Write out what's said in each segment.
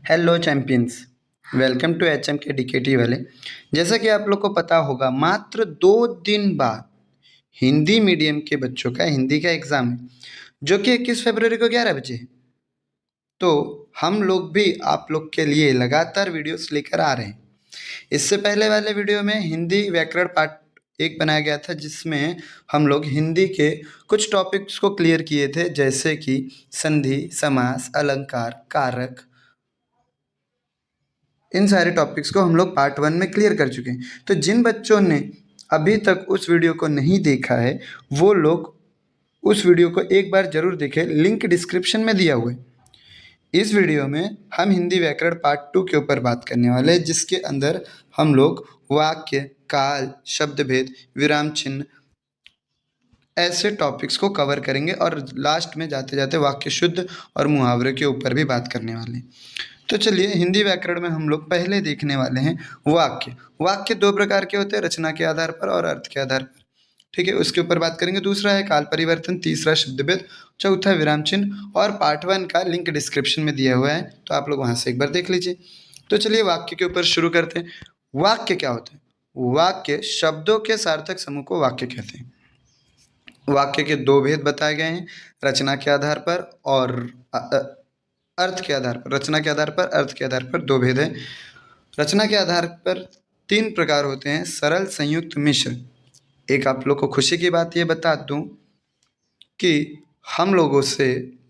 Hello champions. Welcome to H M के DKT वाले। जैसा कि आप लोग को पता होगा, मात्र 2 दिन बाद हिंदी मीडियम के बच्चों का हिंदी का एग्ज़ाम है, जो कि 21 फरवरी को 11 बजे है। तो हम लोग भी आप लोग के लिए लगातार वीडियोस लेकर आ रहे हैं। इससे पहले वाले वीडियो में हिंदी व्याकरण पार्ट 1 बनाया गया था, जिसमें हम लोग हिंदी के कुछ टॉपिक्स को क्लियर किए थे, जैसे कि संधि, समास, अलंकार, कारक। इन सारे टॉपिक्स को हम लोग पार्ट 1 में क्लियर कर चुके हैं। तो जिन बच्चों ने अभी तक उस वीडियो को नहीं देखा है, वो लोग उस वीडियो को एक बार ज़रूर देखें, लिंक डिस्क्रिप्शन में दिया हुआ है। इस वीडियो में हम हिंदी व्याकरण पार्ट 2 के ऊपर बात करने वाले हैं, जिसके अंदर हम लोग वाक्य, काल, शब्द भेद, विराम चिन्ह, ऐसे टॉपिक्स को कवर करेंगे और लास्ट में जाते जाते वाक्य शुद्ध और मुहावरे के ऊपर भी बात करने वाले हैं। तो चलिए, हिंदी व्याकरण में हम लोग पहले देखने वाले हैं वाक्य। वाक्य 2 प्रकार के होते हैं, रचना के आधार पर और अर्थ के आधार पर। ठीक है, उसके ऊपर बात करेंगे। दूसरा है काल परिवर्तन, तीसरा शब्द भेद, चौथा विराम चिन्ह। और पार्ट 1 का लिंक डिस्क्रिप्शन में दिया हुआ है, तो आप लोग वहाँ से एक बार देख लीजिए। तो चलिए वाक्य के ऊपर शुरू करते हैं। वाक्य क्या होता है? वाक्य शब्दों के सार्थक समूह को वाक्य कहते हैं। वाक्य के 2 भेद बताए गए हैं, रचना के आधार पर और अर्थ के आधार पर। रचना के आधार पर, अर्थ के आधार पर 2 भेद हैं। रचना के आधार पर 3 प्रकार होते हैं, सरल, संयुक्त, मिश्र। एक आप लोग को खुशी की बात ये बता दूं कि हम लोगों से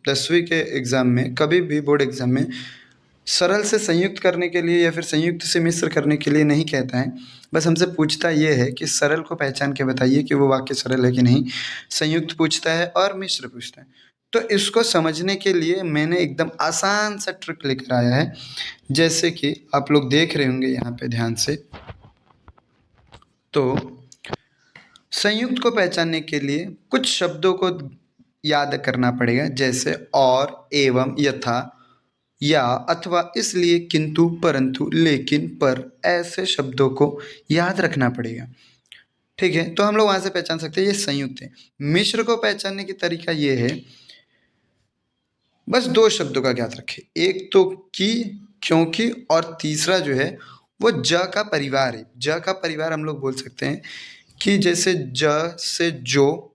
10वीं के एग्ज़ाम में, कभी भी बोर्ड एग्ज़ाम में, सरल से संयुक्त करने के लिए या फिर संयुक्त से मिश्र करने के लिए नहीं कहता है। बस हमसे पूछता ये है कि सरल को पहचान के बताइए कि वो वाक्य सरल है कि नहीं। संयुक्त पूछता है और मिश्र पूछता है। तो इसको समझने के लिए मैंने एकदम आसान सा ट्रिक लेकर आया है, जैसे कि आप लोग देख रहे होंगे यहाँ पे ध्यान से। तो संयुक्त को पहचानने के लिए कुछ शब्दों को याद करना पड़ेगा, जैसे और, एवं, यथा, या, अथवा, इसलिए, किंतु, परंतु, लेकिन, पर। ऐसे शब्दों को याद रखना पड़ेगा। ठीक है, तो हम लोग वहां से पहचान सकते हैं ये संयुक्त है। मिश्र को पहचानने की तरीका ये है, बस 2 शब्दों का ज्ञात रखें। एक तो की, क्योंकि, और तीसरा जो है वो ज का परिवार है। ज का परिवार हम लोग बोल सकते हैं कि जैसे ज से जो,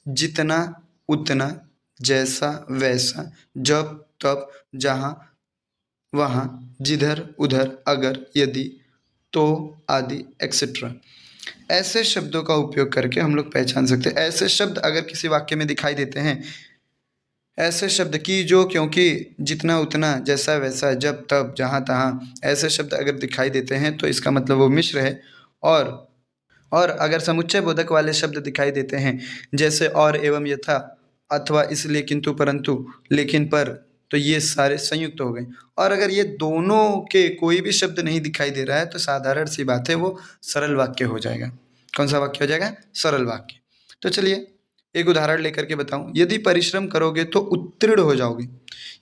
जितना, उतना, जैसा, वैसा, जब, तब, जहाँ, वहाँ, जिधर, उधर, अगर, यदि, तो, आदि, एक्सेट्रा। ऐसे शब्दों का उपयोग करके हम लोग पहचान सकते हैं। ऐसे शब्द अगर किसी वाक्य में दिखाई देते हैं, ऐसे शब्द की, जो, क्योंकि, जितना, उतना, जैसा, वैसा, जब, तब, जहाँ, तहाँ, ऐसे शब्द अगर दिखाई देते हैं तो इसका मतलब वो मिश्र है। और अगर समुच्चय बोधक वाले शब्द दिखाई देते हैं, जैसे और, एवं, यथा, अथवा, इसलिए, किंतु, परंतु, लेकिन, पर, तो ये सारे संयुक्त हो गए। और अगर ये दोनों के कोई भी शब्द नहीं दिखाई दे रहा है, तो साधारण सी बात है, वो सरल वाक्य हो जाएगा। कौन सा वाक्य हो जाएगा? सरल वाक्य। तो चलिए एक उदाहरण लेकर के बताऊं। यदि परिश्रम करोगे तो उत्तीर्ण हो जाओगे।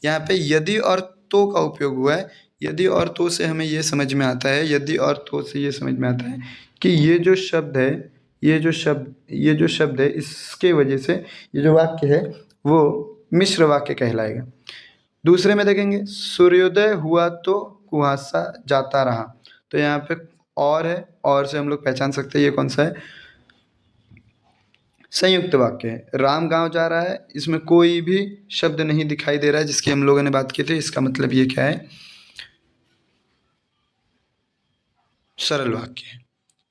यहाँ पे यदि और तो का उपयोग हुआ है। यदि और तो से हमें ये समझ में आता है, यदि और तो से ये समझ में आता है कि ये जो शब्द है, ये जो शब्द है, इसके वजह से ये जो वाक्य है वो मिश्र वाक्य कहलाएगा। दूसरे में देखेंगे, सूर्योदय हुआ तो कुहासा जाता रहा। तो यहाँ पे और है, और से हम लोग पहचान सकते हैं ये कौन सा है? संयुक्त वाक्य है। राम गांव जा रहा है, इसमें कोई भी शब्द नहीं दिखाई दे रहा है जिसकी हम लोगों ने बात की थी। इसका मतलब ये क्या है? सरल वाक्य है।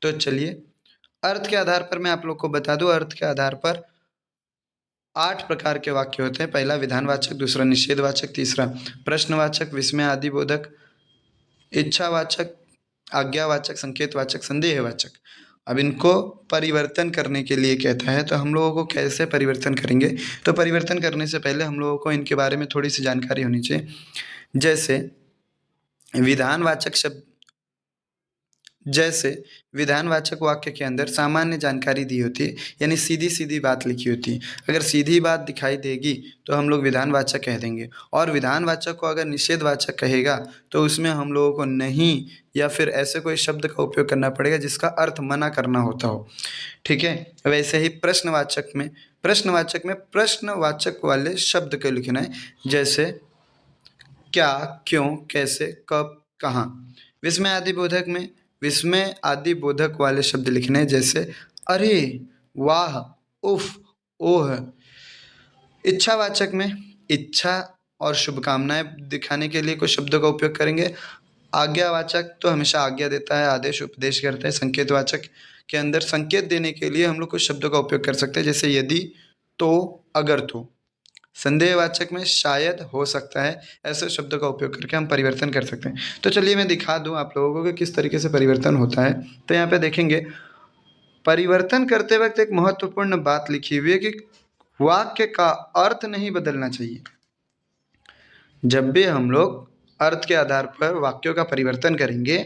तो चलिए अर्थ के आधार पर मैं आप लोग को बता दूं। अर्थ के आधार पर 8 प्रकार के वाक्य होते हैं। पहला विधानवाचक, दूसरा निषेधवाचक, तीसरा प्रश्नवाचक, विस्मय आदि बोधक, इच्छावाचक, आज्ञावाचक, संकेतवाचक, संदेहवाचक। अब इनको परिवर्तन करने के लिए कहता है, तो हम लोगों को कैसे परिवर्तन करेंगे? तो परिवर्तन करने से पहले हम लोगों को इनके बारे में थोड़ी सी जानकारी होनी चाहिए। जैसे विधानवाचक शब्द, जैसे विधानवाचक वाक्य के अंदर सामान्य जानकारी दी होती है, यानी सीधी सीधी बात लिखी होती है। अगर सीधी बात दिखाई देगी तो हम लोग विधानवाचक कह देंगे। और विधानवाचक को अगर निषेधवाचक कहेगा तो उसमें हम लोगों को नहीं या फिर ऐसे कोई शब्द का उपयोग करना पड़ेगा जिसका अर्थ मना करना होता हो। ठीक है, वैसे ही प्रश्नवाचक में प्रश्नवाचक वाले शब्द को लिखना है। जैसे क्या, क्यों, कैसे, कब, कहाँ। विस्मय आदि बोधक में विस्मय आदि बोधक वाले शब्द लिखने जैसे अरे, वाह, उफ, ओह। इच्छावाचक में इच्छा और शुभकामनाएं दिखाने के लिए कुछ शब्दों का उपयोग करेंगे। आज्ञावाचक तो हमेशा आज्ञा देता है, आदेश उपदेश करता है। संकेतवाचक के अंदर संकेत देने के लिए हम लोग कुछ शब्दों का उपयोग कर सकते हैं, जैसे यदि, तो, अगर तो। संदेहवाचक में शायद, हो सकता है, ऐसे शब्दों का उपयोग करके हम परिवर्तन कर सकते हैं। तो चलिए मैं दिखा दूं आप लोगों को कि किस तरीके से परिवर्तन होता है। तो यहाँ पे देखेंगे, परिवर्तन करते वक्त एक महत्वपूर्ण बात लिखी हुई है कि वाक्य का अर्थ नहीं बदलना चाहिए। जब भी हम लोग अर्थ के आधार पर वाक्यों का परिवर्तन करेंगे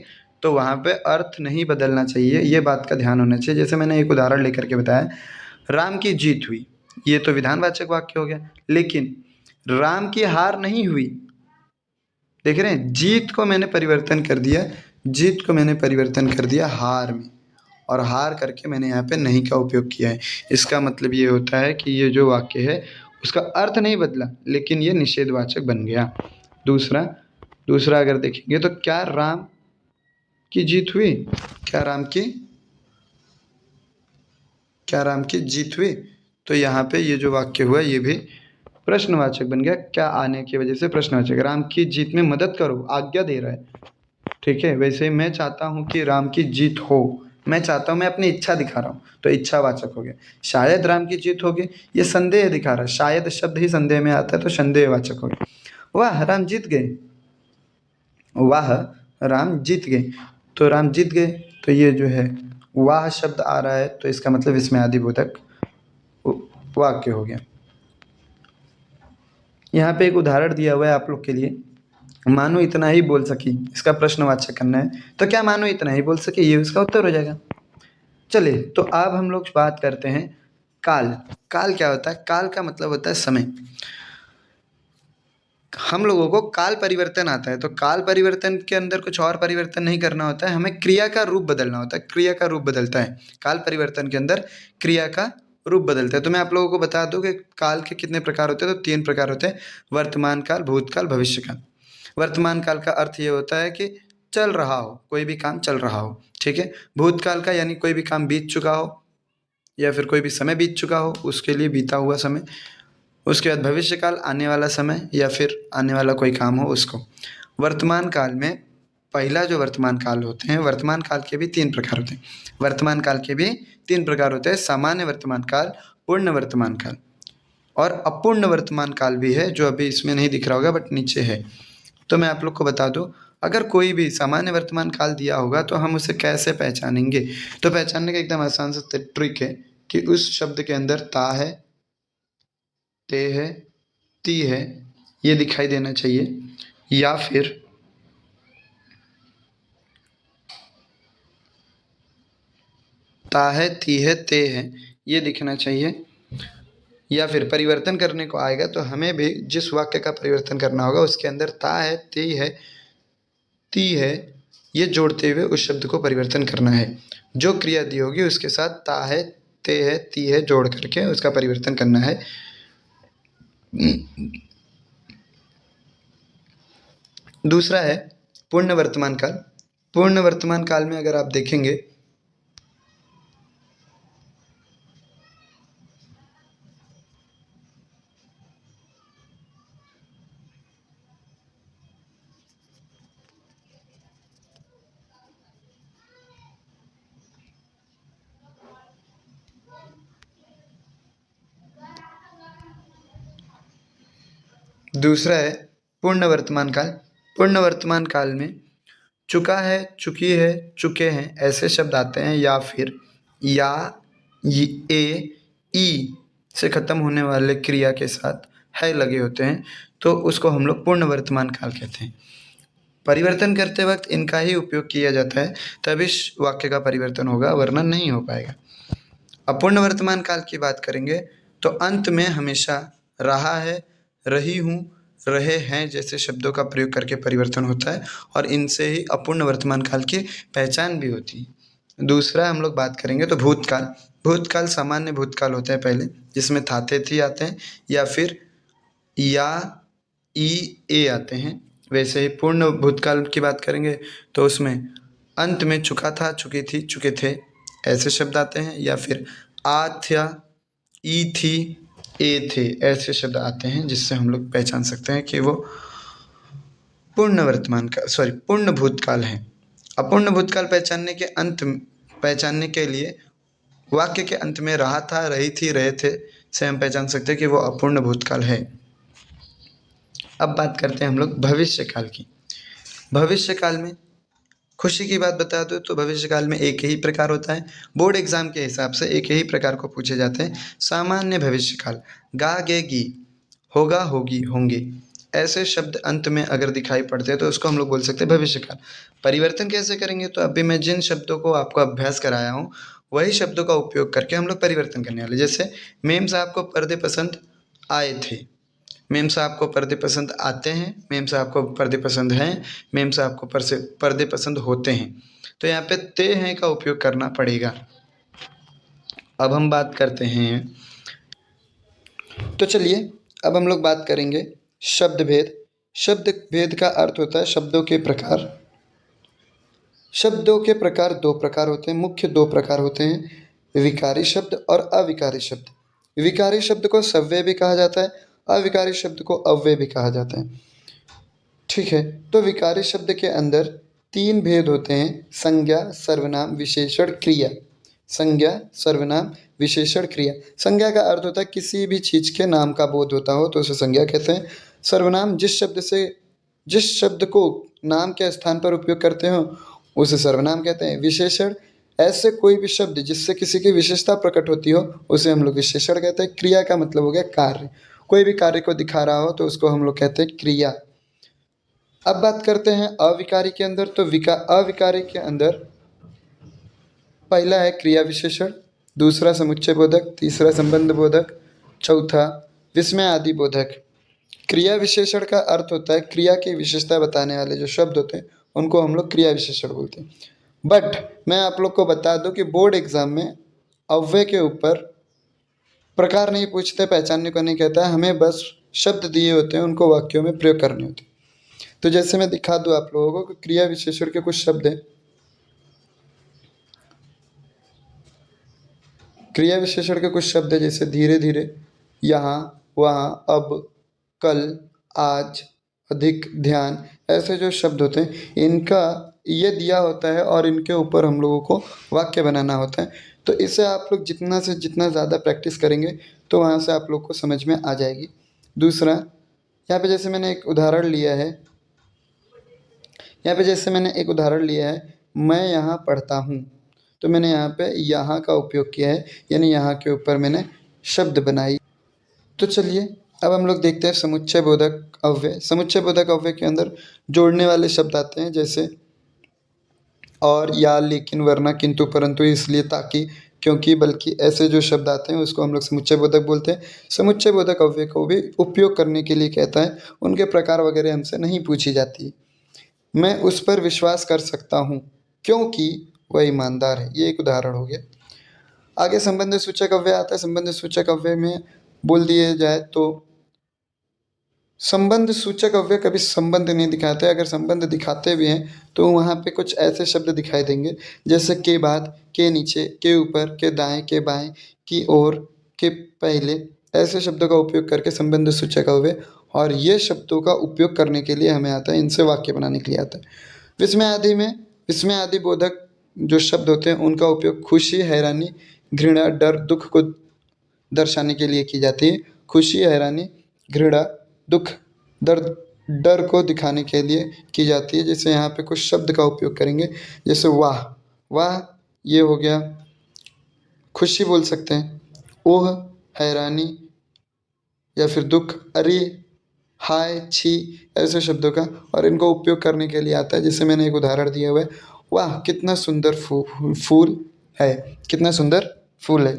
तो वहाँ पे अर्थ नहीं बदलना चाहिए, ये बात का ध्यान होना चाहिए। जैसे मैंने एक उदाहरण लेकर के बताया, राम की जीत हुई, ये तो विधानवाचक वाक्य हो गया। लेकिन राम की हार नहीं हुई, देख रहे हैं, जीत को मैंने परिवर्तन कर दिया, जीत को मैंने परिवर्तन कर दिया हार में, और हार करके मैंने यहाँ पे नहीं का उपयोग किया है। इसका मतलब ये होता है कि ये जो वाक्य है उसका अर्थ नहीं बदला, लेकिन ये निषेधवाचक बन गया। दूसरा अगर देखेंगे तो क्या राम की जीत हुई, क्या राम की जीत हुई, तो यहाँ पे ये जो वाक्य हुआ ये भी प्रश्नवाचक बन गया। क्या आने की वजह से प्रश्नवाचक, राम की जीत में मदद करो, आज्ञा दे रहा है, ठीक है। वैसे ही मैं चाहता हूँ कि राम की जीत हो, मैं चाहता हूँ, मैं अपनी इच्छा दिखा रहा हूँ, तो इच्छावाचक हो गया। शायद राम की जीत होगी, ये संदेह दिखा रहा है, शायद शब्द ही संदेह में आता है तो संदेहवाचक हो गया। वाह राम जीत गए, वाह राम जीत गए, तो राम जीत गए, तो ये जो है वाह शब्द आ रहा है, तो इसका मतलब इसमें आदि बोधक वाक्य हो गया। यहाँ पे एक उदाहरण दिया हुआ है आप लोग के लिए, मानो इतना ही बोल सकी, इसका प्रश्नवाचक करना है, तो क्या मानो इतना ही बोल सके, ये उसका उत्तर हो जाएगा। चलिए, तो अब हम लोग बात करते हैं काल। काल क्या होता है? काल का मतलब होता है समय। हम लोगों को काल परिवर्तन आता है, तो काल परिवर्तन के अंदर कुछ और परिवर्तन नहीं करना होता है, हमें क्रिया का रूप बदलना होता है। क्रिया का रूप बदलता है काल परिवर्तन के अंदर, क्रिया का रूप बदलता है। तो मैं आप लोगों को बता दूं कि काल के कितने प्रकार होते हैं, तो 3 प्रकार होते हैं, वर्तमान काल, भूतकाल, भविष्य काल। वर्तमान काल का अर्थ ये होता है कि चल रहा हो, कोई भी काम चल रहा हो, ठीक है। भूतकाल का यानी कोई भी काम बीत चुका हो, या फिर कोई भी समय बीत चुका हो, उसके लिए बीता हुआ समय। उसके बाद भविष्य काल, आने वाला समय या फिर आने वाला कोई काम हो उसको। वर्तमान काल में पहला जो वर्तमान काल होते हैं, वर्तमान काल के भी 3 प्रकार होते हैं। वर्तमान काल के भी 3 प्रकार होते हैं, सामान्य वर्तमान काल, पूर्ण वर्तमान काल और अपूर्ण वर्तमान काल भी है, जो अभी इसमें नहीं दिख रहा होगा बट नीचे है। तो मैं आप लोग को बता दूं, अगर कोई भी सामान्य वर्तमान काल दिया होगा तो हम उसे कैसे पहचानेंगे? तो पहचानने का एकदम आसान सा ट्रिक है कि उस शब्द के अंदर ता है, ते है, ती है, ये दिखाई देना चाहिए, या फिर ता है, ती है, ते है, ये दिखना चाहिए। या फिर परिवर्तन करने को आएगा तो हमें भी जिस वाक्य का परिवर्तन करना होगा उसके अंदर ता है, ते है, ती है, ये जोड़ते हुए उस शब्द को परिवर्तन करना है। जो क्रिया दी होगी उसके साथ ता है, ते है, ती है जोड़ करके उसका परिवर्तन करना है। दूसरा है पूर्ण वर्तमान काल। पूर्ण वर्तमान काल में अगर आप देखेंगे दूसरा है पूर्ण वर्तमान काल। पूर्ण वर्तमान काल में चुका है, चुकी है, चुके हैं ऐसे शब्द आते हैं, या फिर या, ए, ई से ख़त्म होने वाले क्रिया के साथ है लगे होते हैं, तो उसको हम लोग पूर्ण वर्तमान काल कहते हैं। परिवर्तन करते वक्त इनका ही उपयोग किया जाता है, तब इस वाक्य का परिवर्तन होगा, वरना नहीं हो पाएगा। अपूर्ण वर्तमान काल की बात करेंगे तो अंत में हमेशा रहा है, रही हूँ, रहे हैं जैसे शब्दों का प्रयोग करके परिवर्तन होता है, और इनसे ही अपूर्ण वर्तमान काल की पहचान भी होती है। दूसरा हम लोग बात करेंगे तो भूतकाल। भूतकाल सामान्य भूतकाल होता है पहले, जिसमें था, थे, थी आते हैं, या फिर या, ई, ए आते हैं। वैसे ही पूर्ण भूतकाल की बात करेंगे तो उसमें अंत में चुका था, चुकी थी, चुके थे ऐसे शब्द आते हैं, या फिर आ था, ई थी, ए थे, ऐसे शब्द आते हैं जिससे हम लोग पहचान सकते हैं कि वो पूर्ण वर्तमान का पूर्ण भूतकाल है। अपूर्ण भूतकाल पहचानने के लिए वाक्य के अंत में रहा था, रही थी, रहे थे से हम पहचान सकते हैं कि वो अपूर्ण भूतकाल है। अब बात करते हैं हम लोग भविष्य काल की। भविष्य काल में खुशी की बात बता दूँ तो भविष्य काल में एक ही प्रकार होता है। बोर्ड एग्जाम के हिसाब से एक ही प्रकार को पूछे जाते हैं। सामान्य भविष्य काल, गा गे गी, होगा होगी होंगे, ऐसे शब्द अंत में अगर दिखाई पड़ते हैं तो उसको हम लोग बोल सकते हैं भविष्य काल। परिवर्तन कैसे करेंगे, तो अभी मैं जिन शब्दों को आपको अभ्यास कराया हूँ वही शब्दों का उपयोग करके हम लोग परिवर्तन करने वाले। जैसे मेम साहब को पर्दे पसंद आए थे, मेम साहब को पर्दे पसंद आते हैं, मेम साहब को पर्दे पसंद हैं, मेम साहब को पर्दे पसंद होते हैं। तो यहाँ पे ते हैं का उपयोग करना पड़ेगा। अब हम बात करते हैं, तो चलिए अब हम लोग बात करेंगे शब्द भेद। शब्द भेद का अर्थ होता है शब्दों के प्रकार। शब्दों के प्रकार दो प्रकार होते हैं, मुख्य दो प्रकार होते हैं, विकारी शब्द और अविकारी शब्द। विकारी शब्द को सव्यय भी कहा जाता है, अविकारी शब्द को अव्यय भी कहा जाता है। ठीक है, तो विकारी शब्द के अंदर तीन भेद होते हैं, संज्ञा, सर्वनाम, विशेषण, क्रिया। संज्ञा, सर्वनाम, विशेषण, क्रिया। संज्ञा का अर्थ होता है किसी भी चीज़ के नाम का बोध होता हो तो उसे संज्ञा कहते हैं। सर्वनाम जिस शब्द को नाम के स्थान पर उपयोग करते हो उसे सर्वनाम कहते हैं। विशेषण, ऐसे कोई भी शब्द जिससे किसी की विशेषता प्रकट होती हो उसे हम लोग विशेषण कहते हैं। क्रिया का मतलब हो गया कार्य, कोई भी कार्य को दिखा रहा हो तो उसको हम लोग कहते हैं क्रिया। अब बात करते हैं अविकारी के अंदर, तो अविकारी के अंदर पहला है क्रिया विशेषण, दूसरा समुच्चय बोधक, तीसरा संबंध बोधक, चौथा विस्मय आदि बोधक। क्रिया विशेषण का अर्थ होता है क्रिया की विशेषता बताने वाले जो शब्द होते हैं उनको हम लोग क्रिया विशेषण बोलते हैं। बट मैं आप लोग को बता दूं कि बोर्ड एग्जाम में अव्यय के ऊपर प्रकार नहीं पूछते, पहचानने को नहीं कहता है, हमें बस शब्द दिए होते हैं, उनको वाक्यों में प्रयोग करने होते हैं। तो जैसे मैं दिखा दूं आप लोगों को कि क्रिया विशेषण के कुछ शब्द हैं। क्रिया विशेषण के कुछ शब्द हैं जैसे धीरे धीरे, यहाँ, वहाँ, अब, कल, आज, अधिक, ध्यान। ऐसे जो शब्द होते हैं इनका ये दिया होता है और इनके ऊपर हम लोगों को वाक्य बनाना होता है। तो इसे आप लोग जितना से जितना ज़्यादा प्रैक्टिस करेंगे तो वहाँ से आप लोग को समझ में आ जाएगी। दूसरा, यहाँ पे जैसे मैंने एक उदाहरण लिया है, मैं यहाँ पढ़ता हूँ, तो मैंने यहाँ पे यहाँ का उपयोग किया है, यानी यहाँ के ऊपर मैंने शब्द बनाई। तो चलिए अब हम लोग देखते हैं समुच्चय बोधक अव्यय। समुच्चय बोधक अव्यय के अंदर जोड़ने वाले शब्द आते हैं जैसे और, या, लेकिन, वरना, किंतु, परंतु, इसलिए, ताकि, क्योंकि, बल्कि। ऐसे जो शब्द आते हैं उसको हम लोग समुच्चय बोधक बोलते हैं। समुच्चय बोधक अव्यय को भी उपयोग करने के लिए कहता है, उनके प्रकार वगैरह हमसे नहीं पूछी जाती। मैं उस पर विश्वास कर सकता हूँ क्योंकि वह ईमानदार है, ये एक उदाहरण हो गया। आगे संबंध सूचक अव्यय आता है। संबंध सूचक अव्यय में बोल दिए जाए तो संबंध सूचक अव्यय कभी संबंध नहीं दिखाते, अगर संबंध दिखाते भी हैं तो वहाँ पे कुछ ऐसे शब्द दिखाई देंगे जैसे के बाद, के नीचे, के ऊपर, के दाएं, के बाएं, की ओर, के पहले। ऐसे शब्दों का उपयोग करके संबंध सूचक अव्यय, और ये शब्दों का उपयोग करने के लिए हमें आता है, इनसे वाक्य बनाने के लिए आता है। विस्मय आदि बोधक जो शब्द होते हैं उनका उपयोग खुशी, हैरानी, घृणा, डर, दुख को दर्शाने के लिए की जाती है। खुशी, हैरानी, घृणा, दुख, दर्द, डर को दिखाने के लिए की जाती है। जैसे यहाँ पे कुछ शब्द का उपयोग करेंगे जैसे वाह, वाह ये हो गया खुशी बोल सकते हैं, ओह हैरानी या फिर दुख, अरे, हाय, छी, ऐसे शब्दों का, और इनको उपयोग करने के लिए आता है। जैसे मैंने एक उदाहरण दिया हुआ है, वाह कितना सुंदर फूल है, कितना सुंदर फूल है।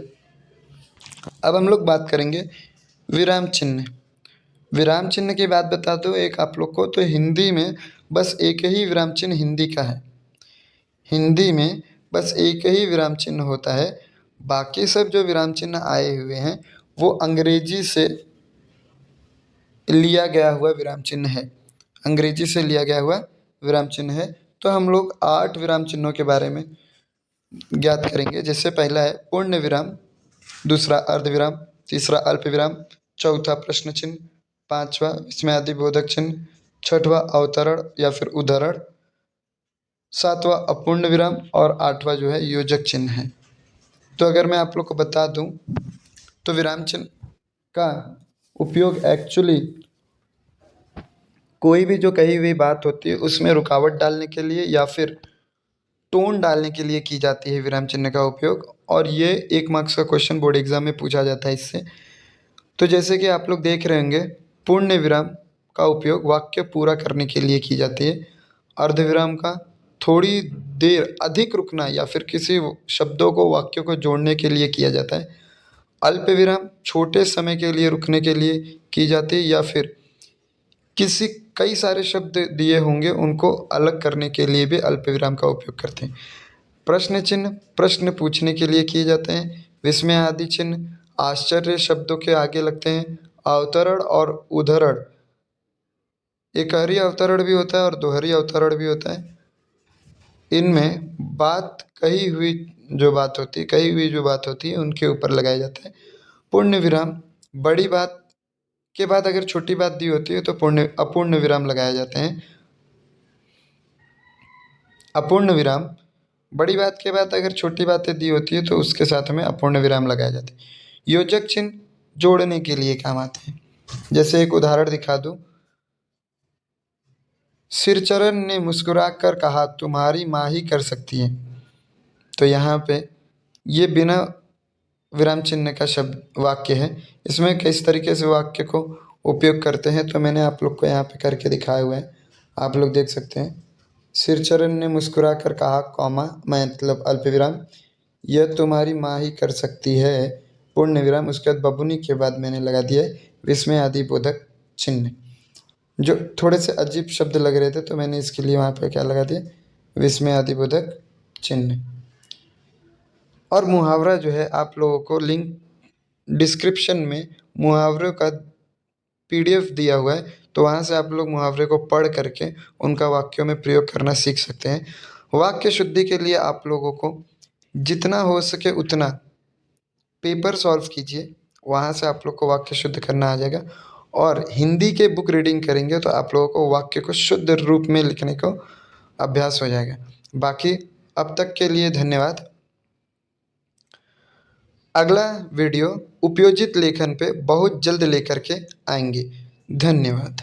अब हम लोग बात करेंगे विराम चिन्ह। विराम चिन्ह की बात बता दूँ एक आप लोग को, तो हिंदी में बस एक ही विराम चिन्ह हिंदी का है। हिंदी में बस एक ही विराम चिन्ह होता है, बाकी सब जो विराम चिन्ह आए हुए हैं वो अंग्रेजी से लिया गया हुआ विराम चिन्ह है। अंग्रेजी से लिया गया हुआ विराम चिन्ह है। तो हम लोग 8 विराम चिन्हों के बारे में ज्ञात करेंगे। जैसे पहला है पूर्ण विराम, दूसरा अर्धविराम, तीसरा अल्प विराम, चौथा प्रश्न चिन्ह, पांचवा विस्मयादिबोधक चिन्ह, छठवां अवतरण या फिर उद्धरण, सातवां अपूर्ण विराम और आठवां जो है योजक चिन्ह है। तो अगर मैं आप लोग को बता दूं तो विराम चिन्ह का उपयोग एक्चुअली कोई भी जो कही हुई बात होती है उसमें रुकावट डालने के लिए या फिर टोन डालने के लिए की जाती है विराम चिन्ह का उपयोग। और ये 1 मार्क्स का क्वेश्चन बोर्ड एग्जाम में पूछा जाता है इससे। तो जैसे कि आप लोग देख रहे होंगे, पूर्ण विराम का उपयोग वाक्य पूरा करने के लिए की जाती है। अर्धविराम का थोड़ी देर अधिक रुकना या फिर किसी शब्दों को वाक्यों को जोड़ने के लिए किया जाता है। अल्प विराम छोटे समय के लिए रुकने के लिए की जाती है या फिर किसी कई सारे शब्द दिए होंगे उनको अलग करने के लिए भी अल्प विराम का उपयोग करते हैं। प्रश्न चिन्ह प्रश्न पूछने के लिए किए जाते हैं। विस्मय आदि चिन्ह आश्चर्य शब्दों के आगे लगते हैं। अवतरण और उद्धरण, एकहरी अवतरण भी होता है और दोहरी अवतरण भी होता है। इनमें कही हुई जो बात होती है उनके ऊपर लगाया जाता है। पूर्ण विराम, बड़ी बात के बाद अगर छोटी बात दी होती है तो अपूर्ण विराम लगाए जाते हैं। अपूर्ण विराम, बड़ी बात के बाद अगर छोटी बातें दी होती है तो उसके साथ में अपूर्ण विराम लगाए जाते हैं। योजक चिन्ह जोड़ने के लिए काम आते हैं। जैसे एक उदाहरण दिखा दूं, सिरचरण ने मुस्कुराकर कहा तुम्हारी माँ ही कर सकती है। तो यहाँ पे ये बिना विराम चिन्ह का शब्द वाक्य है। इसमें किस तरीके से वाक्य को उपयोग करते हैं तो मैंने आप लोग को यहाँ पे करके दिखाया हुआ है, आप लोग देख सकते हैं। सिरचरण ने मुस्कुराकर कहा कॉमा मतलब अल्प विराम, यह तुम्हारी माँ ही कर सकती है, पूर्ण विराम, उसके बाद बबुनी के बाद मैंने लगा दिया है विस्मय आदि बोधक चिन्ह। जो थोड़े से अजीब शब्द लग रहे थे तो मैंने इसके लिए वहाँ पे क्या लगा दिया, विस्मय आदि बोधक चिन्ह। और मुहावरा जो है आप लोगों को लिंक डिस्क्रिप्शन में मुहावरों का PDF दिया हुआ है, तो वहाँ से आप लोग मुहावरे को पढ़ करके उनका वाक्यों में प्रयोग करना सीख सकते हैं। वाक्य शुद्धि के लिए आप लोगों को जितना हो सके उतना पेपर सॉल्व कीजिए, वहाँ से आप लोग को वाक्य शुद्ध करना आ जाएगा। और हिंदी के बुक रीडिंग करेंगे तो आप लोगों को वाक्य को शुद्ध रूप में लिखने को अभ्यास हो जाएगा। बाकी अब तक के लिए धन्यवाद। अगला वीडियो उपयोजित लेखन पे बहुत जल्द लेकर के आएंगे। धन्यवाद।